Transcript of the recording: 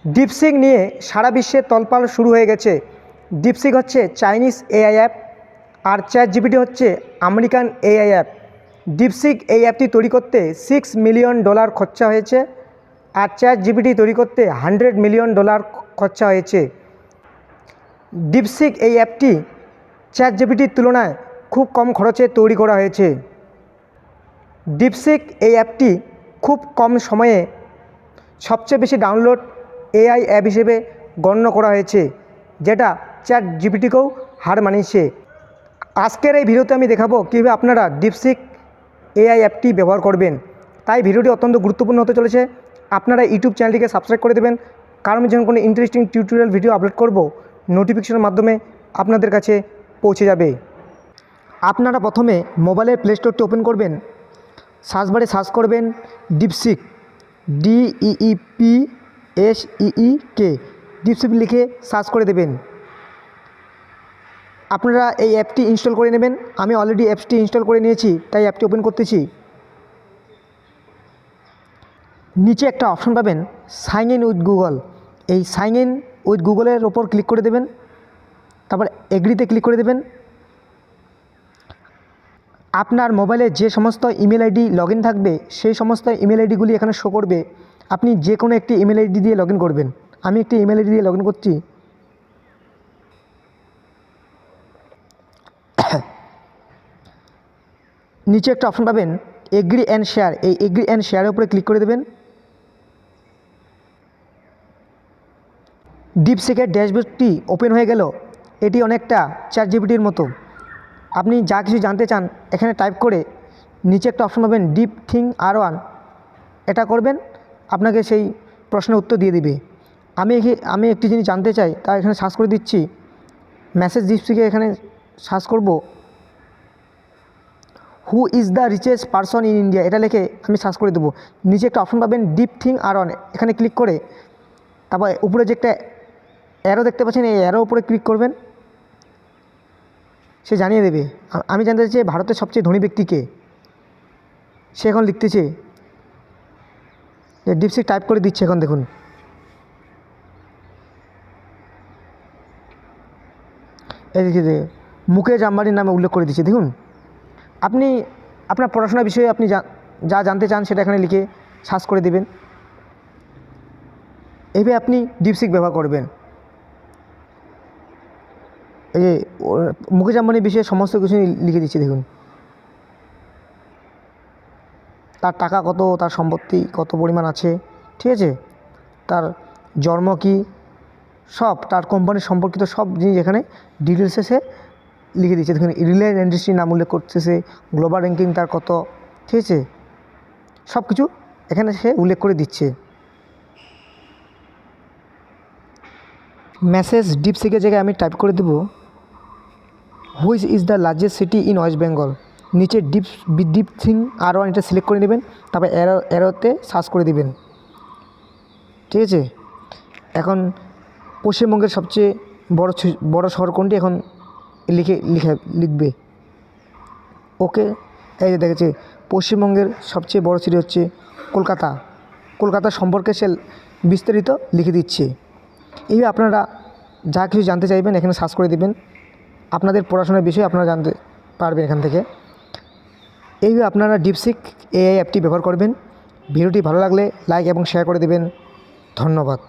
DeepSeek নিয়ে সারা বিশ্বে তোলপাড় শুরু হয়ে গেছে। ডিপসিক হচ্ছে চাইনিজ এআই অ্যাপ, আর চ্যাটজিপিটি হচ্ছে আমেরিকান এআই অ্যাপ। ডিপসিক এই অ্যাপটি তৈরি করতে $6 মিলিয়ন খরচা হয়েছে, আর চ্যাটজিপিটি তৈরি করতে $100 মিলিয়ন খরচা হয়েছে। ডিপসিক এই অ্যাপটি চ্যাটজিপিটির তুলনায় খুব কম খরচে তৈরি করা হয়েছে। ডিপসিক এই অ্যাপটি খুব কম সময়ে সবচেয়ে বেশি ডাউনলোড এআই অ্যাপ হিসেবে গণ্য করা হয়েছে, যেটা চ্যাটজিপিটিকেও হার মানিয়েছে। আজকের এই ভিডিওতে আমি দেখাবো কীভাবে আপনারা ডিপসিক এআই অ্যাপটি ব্যবহার করবেন। তাই ভিডিওটি অত্যন্ত গুরুত্বপূর্ণ হতে চলেছে। আপনারা ইউটিউব চ্যানেলটিকে সাবস্ক্রাইব করে দেবেন, কারণ যখন কোনো ইন্টারেস্টিং টিউটোরিয়াল ভিডিও আপলোড করব, নোটিফিকেশনের মাধ্যমে আপনাদের কাছে পৌঁছে যাবে। আপনারা প্রথমে মোবাইলের প্লে স্টোরটি ওপেন করবেন, সার্চ বারে সার্চ করবেন ডিপসিক, DEEPSEEK, ডিপসিক লিখে সার্চ করে দেবেন। আপনারা এই অ্যাপটি ইনস্টল করে নেবেন। আমি অলরেডি অ্যাপসটি ইনস্টল করে নিয়েছি, তাই অ্যাপটি ওপেন করতেছি। নিচে একটা অপশন পাবেন সাইন ইন উইথ গুগল। এই সাইন ইন উইথ গুগলের ওপর ক্লিক করে দেবেন, তারপর এগ্রিতে ক্লিক করে দেবেন। আপনার মোবাইলে যে সমস্ত ইমেল আইডি লগ ইন থাকবে, সেই সমস্ত ইমেল আইডিগুলি এখানে শো করবে। আপনি যে কোনো একটি ইমেল আইডি দিয়ে লগ ইন করবেন। আমি একটি ইমেল আইডি দিয়ে লগ ইন করছি। নিচে একটা অপশন পাবেন এগ্রি অ্যান্ড শেয়ার। এই এগ্রি অ্যান্ড শেয়ারের উপরে ক্লিক করে দেবেন। ডিপসিকের ড্যাশবোর্ডটি ওপেন হয়ে গেল। এটি অনেকটা চ্যাটজিপিটির মতো। আপনি যা কিছু জানতে চান এখানে টাইপ করে নিচে একটা অপশন পাবেন ডিপ থিং R1, এটা করবেন, আপনাকে সেই প্রশ্নের উত্তর দিয়ে দিবে। আমি একটি জিনিস জানতে চাই, তা এখানে সার্চ করে দিচ্ছি। মেসেজ ডিপসিকে এখানে সার্চ করব who is the richest person in India, এটা লিখে আমি সার্চ করে দেবো। নিচে একটা অপশন পাবেন ডিপ থিং R1, এখানে ক্লিক করে তারপর উপরে যে একটা অ্যারো দেখতে পাচ্ছেন, এই অ্যারো উপরে ক্লিক করবেন। সে জানিয়ে দেবে। আমি জানতে চাই ভারতের সবচেয়ে ধনী ব্যক্তিকে, সে এখন লিখতেছে। ডিপসিক টাইপ করে দিচ্ছে, এখন দেখুন। এই দেখে মুকেশ আম্বানির নামে উল্লেখ করে দিচ্ছে, দেখুন। আপনি আপনার পড়াশোনার বিষয়ে আপনি যা জানতে চান সেটা এখানে লিখে সার্চ করে দেবেন। এইভাবে আপনি ডিপসিক ব্যবহার করবেন। এই যে মুকেশ আম্বানির বিষয়ে সমস্ত কিছু লিখে দিচ্ছি, দেখুন। তার টাকা কত, তার সম্পত্তি কত পরিমাণ আছে, ঠিক আছে, তার জন্ম কী, সব তার কোম্পানির সম্পর্কিত সব জিনিস এখানে ডিটেলসে সে লিখে দিচ্ছে। দেখুন রিলায়েন্স ইন্ডাস্ট্রির নাম উল্লেখ করতেছে, গ্লোবাল র্যাঙ্কিং তার কত, ঠিক আছে, সব কিছু এখানে সে উল্লেখ করে দিচ্ছে। মেসেজ ডিপসিকের জায়গায় আমি টাইপ করে দেবো which is the largest city in West Bengal. নিচে ডিপ থিং R1 এটা সিলেক্ট করে নেবেন, তারপর অ্যারোতে সার্চ করে দিবেন, ঠিক আছে। এখন পশ্চিমবঙ্গের সবচেয়ে বড় শহর কোনটি, এখন লিখবে। ওকে, এই যে দেখেছে পশ্চিমবঙ্গের সবচেয়ে বড় সিটি হচ্ছে কলকাতা। কলকাতা সম্পর্কে সে বিস্তারিত লিখে দিচ্ছে। এইভাবে আপনারা যা কিছু জানতে চাইবেন এখানে সার্চ করে দেবেন। আপনাদের পড়াশোনার বিষয়ে আপনারা জানতে পারবেন এখান থেকে। এইভাবে আপনারা ডিপসিক এআই অ্যাপটি ব্যবহার করবেন। ভিডিওটি ভালো লাগলে লাইক এবং শেয়ার করে দেবেন। ধন্যবাদ।